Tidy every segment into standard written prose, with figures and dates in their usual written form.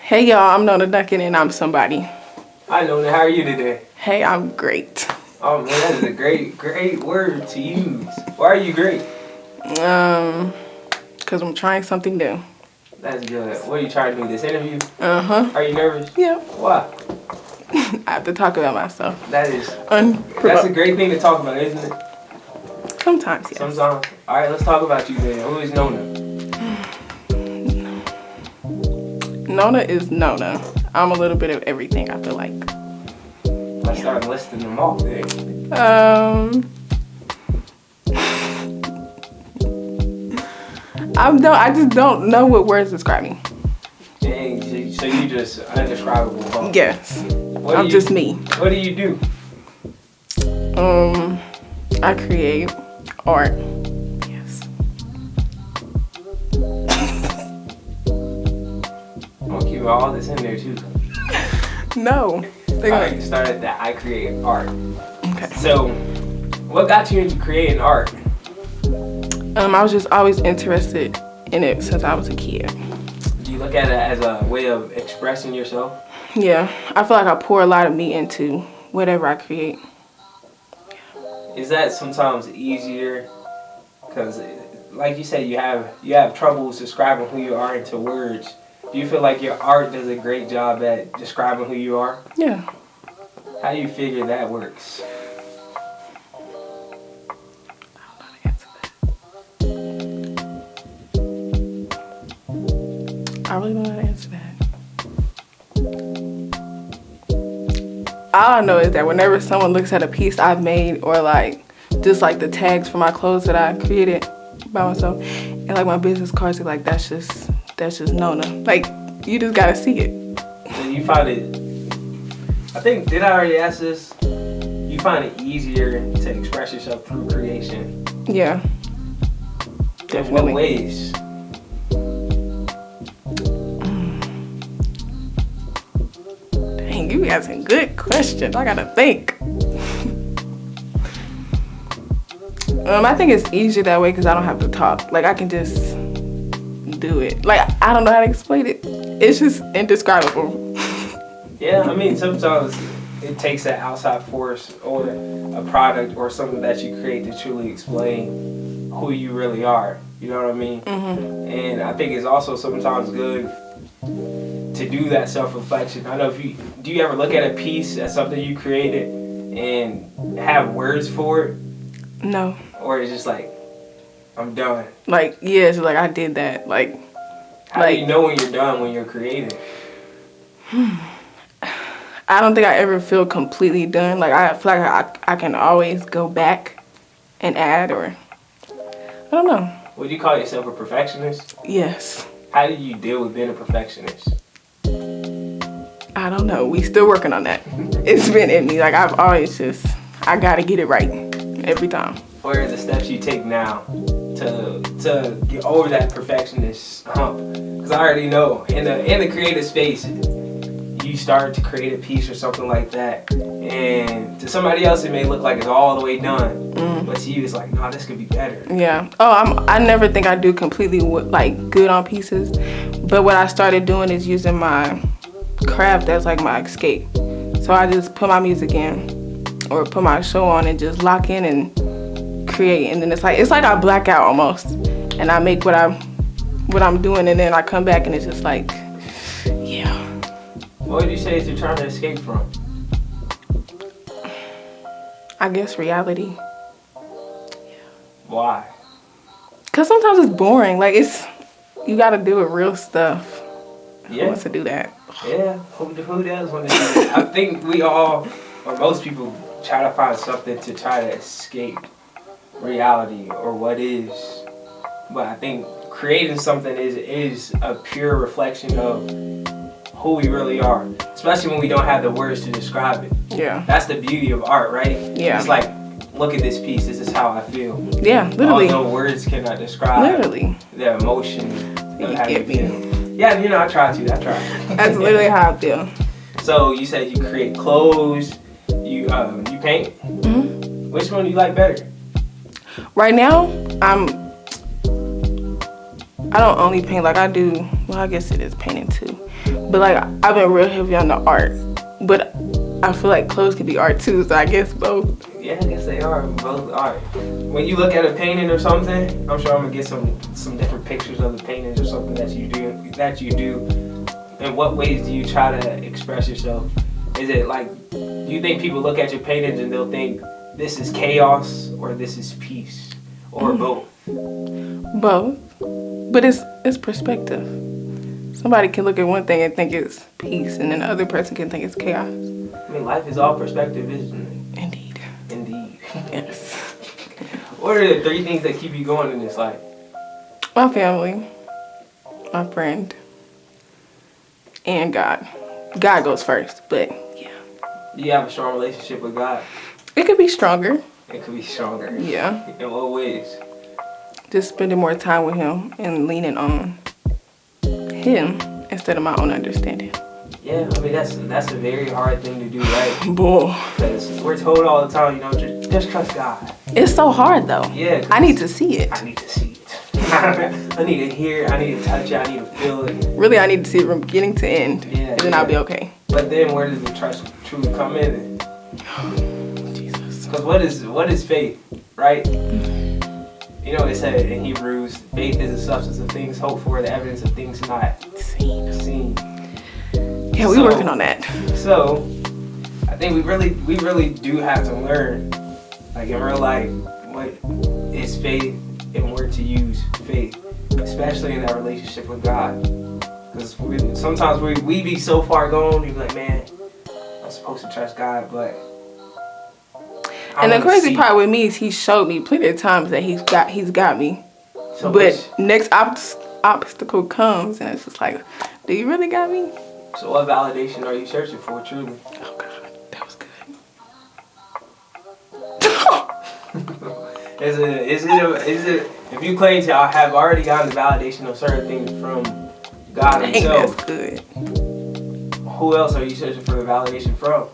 Hey y'all, I'm Nona Duncan and I'm somebody. Hi Nona, how are you today? Hey, I'm great. Oh man, that is a great word to use. Why are you great? Cause I'm trying something new. That's good. What are you trying to do, this interview? Uh-huh. Are you nervous? Yeah. Why? I have to talk about myself. That's a great thing to talk about, isn't it? Sometimes, yes. Sometimes. Alright, let's talk about you then. Who is Nona? Nona is Nona. I'm a little bit of everything, I feel like. Let's start listing them off then. I just don't know what words describe me. Dang, so you just undescribable, huh? Yes. I'm just me. What do you do? I create art. Yes. I'm gonna keep all this in there too. No. Alright, you start at that. I create art. Okay. So, what got you into creating art? I was just always interested in it since I was a kid. Do you look at it as a way of expressing yourself? Yeah, I feel like I pour a lot of me into whatever I create. Is that sometimes easier? Because, like you said, you have troubles describing who you are into words. Do you feel like your art does a great job at describing who you are? Yeah. How do you figure that works? I really don't know how to answer that. All I know is that whenever someone looks at a piece I've made, or like just like the tags for my clothes that I created by myself, and like my business cards, are like that's just Nona. Like you just gotta see it. So you find it, I think, did I already ask this? You find it easier to express yourself through creation? Yeah. In what ways? Dang, you be asking good questions. I gotta think. I think it's easier that way because I don't have to talk. Like I can just do it. Like I don't know how to explain it. It's just indescribable. Yeah, I mean sometimes it takes that outside force or a product or something that you create to truly explain who you really are. You know what I mean? Mm-hmm. And I think it's also sometimes good to do that self-reflection. I know do you ever look at a piece as something you created and have words for it? No. Or it's just like, I'm done. Like, yeah, it's like I did that. Like, how do you know when you're done when you're creating? I don't think I ever feel completely done. Like, I feel like I can always go back and add, or I don't know. Would you call yourself a perfectionist? Yes. How do you deal with being a perfectionist? I don't know. We still working on that. It's been in me. Like, I've always I gotta get it right every time. What are the steps you take now to get over that perfectionist hump? Because I already know in the creative space, you start to create a piece or something like that, and to somebody else it may look like it's all the way done, but to you it's like, no, this could be better. Yeah. Oh, I never think I do completely like good on pieces, but what I started doing is using my craft as like my escape. So I just put my music in or put my show on and just lock in and create, and then it's like I black out almost, and I make what I'm doing, and then I come back and it's just like, yeah. What would you say is you're trying to escape from? I guess reality. Why? Cause sometimes it's boring. Like you gotta do with real stuff. Yeah. Who wants to do that? Yeah, who does want to do that? I think we all, or most people, try to find something to try to escape reality or what is. But I think creating something is a pure reflection of who we really are, especially when we don't have the words to describe it. Yeah. That's the beauty of art, right? Yeah. It's like, look at this piece, this is how I feel. Yeah, literally. Although words cannot describe literally the emotion of how you feel. Yeah, I try to. That's literally how I feel. So you said you create clothes, you paint. Mm-hmm. Which one do you like better? Right now, I don't only paint, like I do, well, I guess it is painting too. But like, I've been real heavy on the art. But I feel like clothes can be art too, so I guess both. Yeah, I guess they are. Both are. When you look at a painting or something, I'm sure I'm gonna get some different pictures of the paintings or something that you do. In what ways do you try to express yourself? Is it like, do you think people look at your paintings and they'll think this is chaos or this is peace, or both? Both. But it's perspective. Somebody can look at one thing and think it's peace, and then the other person can think it's chaos. I mean, life is all perspective, isn't it? Indeed. Indeed. Yes. What are the 3 things that keep you going in this life? My family, my friend, and God. God goes first, but yeah. Do you have a strong relationship with God? It could be stronger. It could be stronger. Yeah. In what ways? Just spending more time with him and leaning on him instead of my own understanding. Yeah, I mean, that's a very hard thing to do, right? Boy. Because we're told all the time, just trust God. It's so hard though. Yeah. I need to see it. I need to see it. I need to hear it. I need to touch it. I need to feel it. Really, I need to see it from beginning to end. Yeah. And then I'll be okay. But then where does the trust truly come in? Jesus. Because what is faith, right? It said in Hebrews, faith is the substance of things hoped for, the evidence of things not seen. Yeah, we're working on that. So, I think we really do have to learn, like in real life, what is faith and where to use faith, especially in that relationship with God. Because sometimes we be so far gone, we be like, man, I'm supposed to trust God, but. And the crazy part with me is he showed me plenty of times that he's got me. So but next obstacle comes and it's just like, do you really got me? So what validation are you searching for, truly? Oh God, that was good. Is it if you claim to have already gotten the validation of certain things from God himself, that's good. Who else are you searching for the validation from?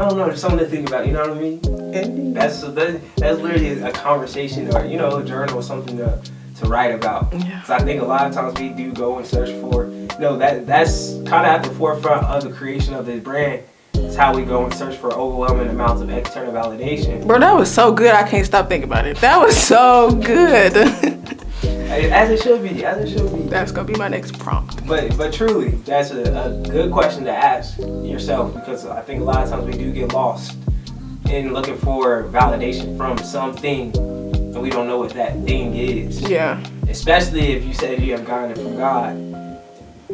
I don't know, there's something to think about, you know what I mean? That's literally a conversation or, a journal or something to write about. Yeah. So I think a lot of times we do go and search for, that's kind of at the forefront of the creation of this brand. It's how we go and search for overwhelming amounts of external validation. Bro, that was so good, I can't stop thinking about it. That was so good. As it should be. That's gonna be my next prompt. But truly, that's a good question to ask yourself, because I think a lot of times we do get lost in looking for validation from something and we don't know what that thing is. Yeah. Especially if you said you have gotten it from God.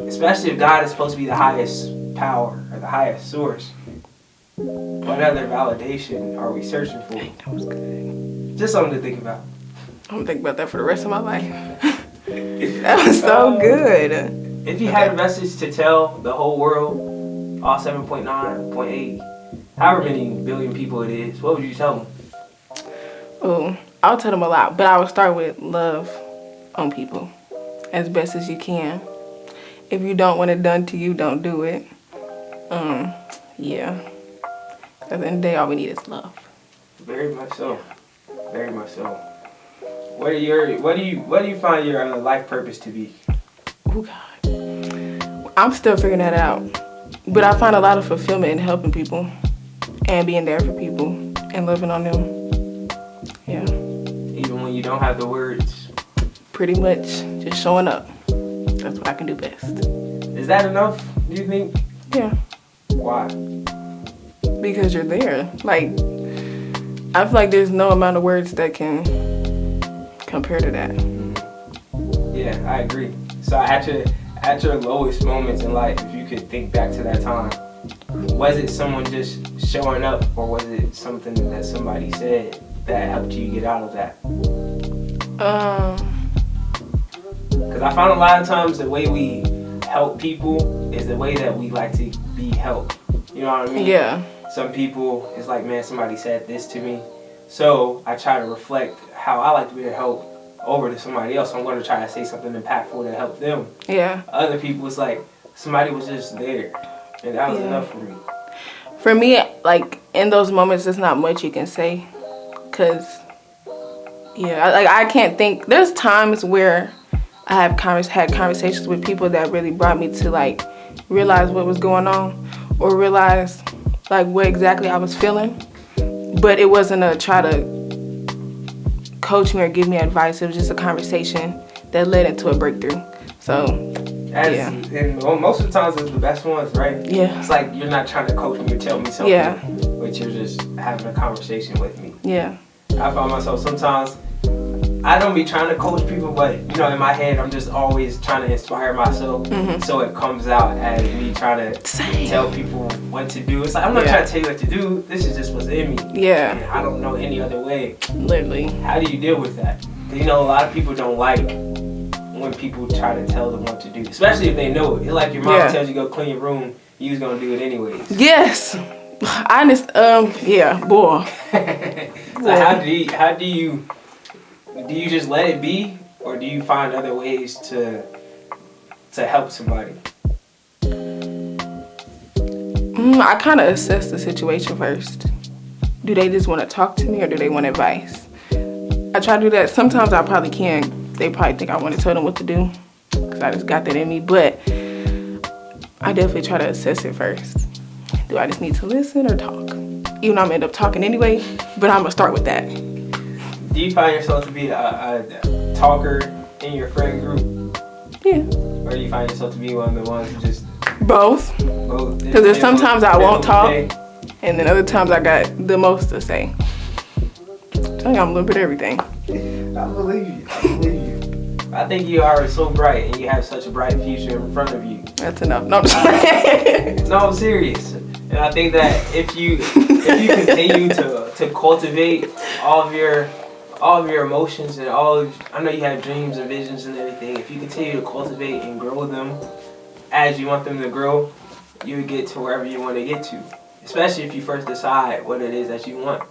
Especially if God is supposed to be the highest power or the highest source. What other validation are we searching for? That was good. Just something to think about. I'm gonna think about that for the rest of my life. That was so good. If you had a message to tell the whole world, all 7.9.8, however many billion people it is, what would you tell them? Oh, I'll tell them a lot, but I would start with love on people as best as you can. If you don't want it done to you, don't do it. Yeah. At the end of the day, all we need is love. Very much so. Very much so. What do you find your life purpose to be? Oh God, I'm still figuring that out. But I find a lot of fulfillment in helping people and being there for people and loving on them. Yeah. Even when you don't have the words. Pretty much just showing up. That's what I can do best. Is that enough, do you think? Yeah. Why? Because you're there. Like, I feel like there's no amount of words that can compare to that. Yeah, I agree. So at your lowest moments in life, if you could think back to that time, was it someone just showing up, or was it something that somebody said that helped you get out of that? Because I find a lot of times the way we help people is the way that we like to be helped. You know what I mean? Yeah. Some people, it's like, man, somebody said this to me. So I try to reflect how I like to be able to help over to somebody else. So I'm going to try to say something impactful to help them. Yeah. Other people, it's like somebody was just there. And that was enough for me. For me, like, in those moments, there's not much you can say. Because Yeah, like I can't think. There's times where I have had conversations with people that really brought me to like realize what was going on, or realize like what exactly I was feeling. But it wasn't a try to coach me or give me advice. It was just a conversation that led into a breakthrough. So, yeah. And most of the times it's the best ones, right? Yeah. It's like you're not trying to coach me or tell me something, Yeah. but you're just having a conversation with me. Yeah. I find myself sometimes, I don't be trying to coach people, but you know, in my head, I'm just always trying to inspire myself. So it comes out as me trying to tell people what to do. It's like, I'm not trying to tell you what to do. This is just what's in me. Yeah. And I don't know any other way. Literally. How do you deal with that? Because you know, a lot of people don't like when people try to tell them what to do, especially if they know it. It's like your mom tells you to go clean your room, you was gonna do it anyways. Yes. I just, yeah, boy. So how do you just let it be, or do you find other ways to help somebody? I kind of assess the situation first. Do they just want to talk to me, or do they want advice? I try to do that. Sometimes I probably can. They probably think I want to tell them what to do, because I just got that in me. But I definitely try to assess it first. Do I just need to listen or talk? Even though I'm going to end up talking anyway, but I'm going to start with that. Do you find yourself to be a talker in your friend group? Yeah. Or do you find yourself to be one of the ones who just... Both. Because there's sometimes I won't talk, and then other times I got the most to say. I'm telling you, I'm a little bit of everything. I believe you. I think you are so bright, and you have such a bright future in front of you. That's enough. No, I'm just playing. No, I'm serious. And I think that if you continue to cultivate all of your emotions and I know you have dreams and visions and everything. If you continue to cultivate and grow them as you want them to grow, you would get to wherever you want to get to. Especially if you first decide what it is that you want.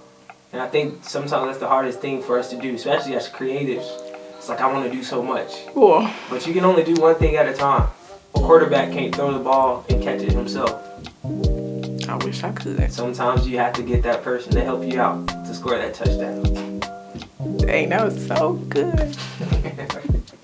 And I think sometimes that's the hardest thing for us to do, especially as creatives. It's like, I want to do so much. Cool. But you can only do one thing at a time. A quarterback can't throw the ball and catch it himself. I wish I could. Sometimes you have to get that person to help you out to score that touchdown. Dang, that was so good.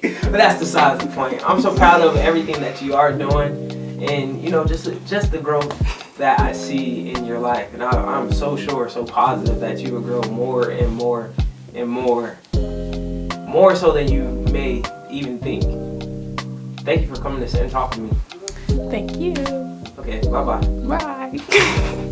But that's besides the point. I'm so proud of everything that you are doing, and you know, just the growth that I see in your life. And I'm so sure, so positive that you will grow more and more and more so than you may even think. Thank you for coming to sit and talk to me. Thank you. Okay, bye-bye. Bye.